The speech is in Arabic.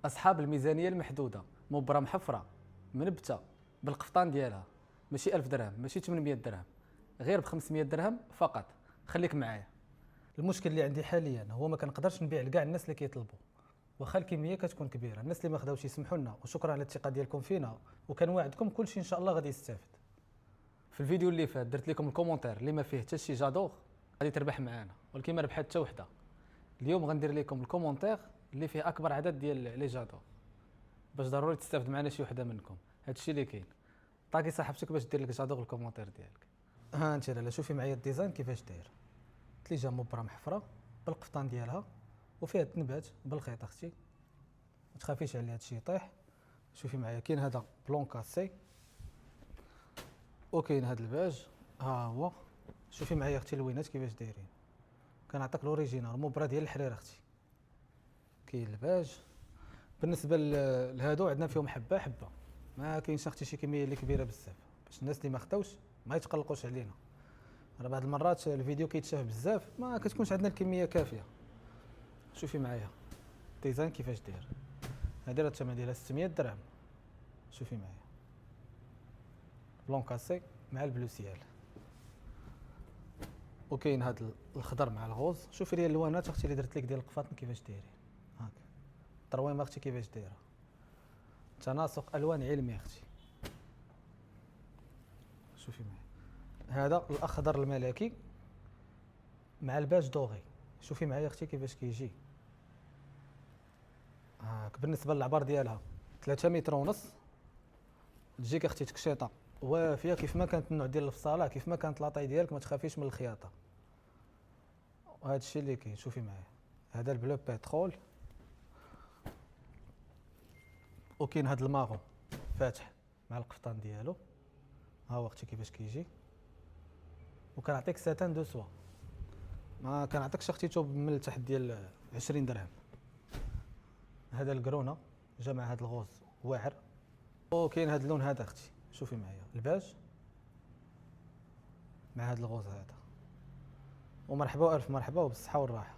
اصحاب الميزانيه المحدوده، مبره محفره منبته بالقفطان ديالها، ماشي 1000 درهم، ماشي 800 درهم، غير ب 500 درهم فقط. خليك معايا. المشكل اللي عندي حاليا هو ما كنقدرش نبيع لكاع الناس اللي كيطلبوا، واخا الكميه كتكون كبيره. الناس اللي ما خداوش يسمحوا لنا، وشكرا على الثقه ديالكم فينا، وكنواعدكم كلشي ان شاء الله غادي يستافد. في الفيديو اللي فات درت لكم الكومونتير اللي ما فيه حتى شي جادور غادي تربح معانا، ولكن ما ربحت حتى وحده. اليوم غندير لكم الكومونتير اللي فيه اكبر عدد ديال لي جادور، باش ضروري تستافد معنا شي وحده منكم. هادشي اللي كاين. طاقي صاحبتك باش دير لك جادور الكومونتير ديالك. ها انت لاله، شوفي معايا الديزاين كيفاش داير. تليجه مبره محفره بالقفطان ديالها، وفيها التنبات بالخيط اختي، ما تخافيش عليه هادشي يطيح. شوفي معايا، كاين هذا بلون كاسي، وكاين هذا الباج ها هو. شوفي معايا اختي اللوينات كيفاش دايرين. كنعطيك الاوريجينال مبره ديال الحرير اختي. كاين الباج. بالنسبه لهادو عندنا فيهم حبه حبه، ما كاينش اختي شي كميه اللي كبيره بزاف، باش الناس اللي ما خداوش ما يتقلقوش علينا. راه بعض المرات الفيديو كيتشاف بزاف ما كتكونش عندنا الكميه كافيه. شوفي معايا الديزاين كيفاش داير. هادي راه الثمن ديالها 600 درهم. شوفي معايا بلون كاسي مع البلوسيال، وكاين هاد الخضر مع الغوز. شوفي لي الالوانات اختي اللي درت لك ديال القفاطن كيفاش دايرين. هاك الترويمه اختي كيفاش دايره، تناسق الوان علمي اختي. شوفي معايا هذا الاخضر الملكي مع الباج دوغي. شوفي معايا اختي كيفاش كيجي. هاك بالنسبه للعبار ديالها 3 متر ونص، تجيك اختي تكشيطه وافيه كيف ما كانت النوع ديال الفصاله، كيف ما كانت لاطاي ديالك، ما تخافيش من الخياطه. وهذا الشيء اللي كاين. شوفي معايا هذا البلو بترول، وكاين هذا الماغو فاتح مع القفطان ديالو. ها هو اختي كيفاش كيجي. وكنعطيك ساتان دو سوا، ما كنعطيكش اختي توب من التحت ديال 20 درهم. هذا الكرونه جا مع هذا الغوز واعر. وكاين هذا اللون هذا اختي. شوفي معايا الباج مع هذا الغوز هذا. ومرحبا والف مرحبا وبالصحه والراحه.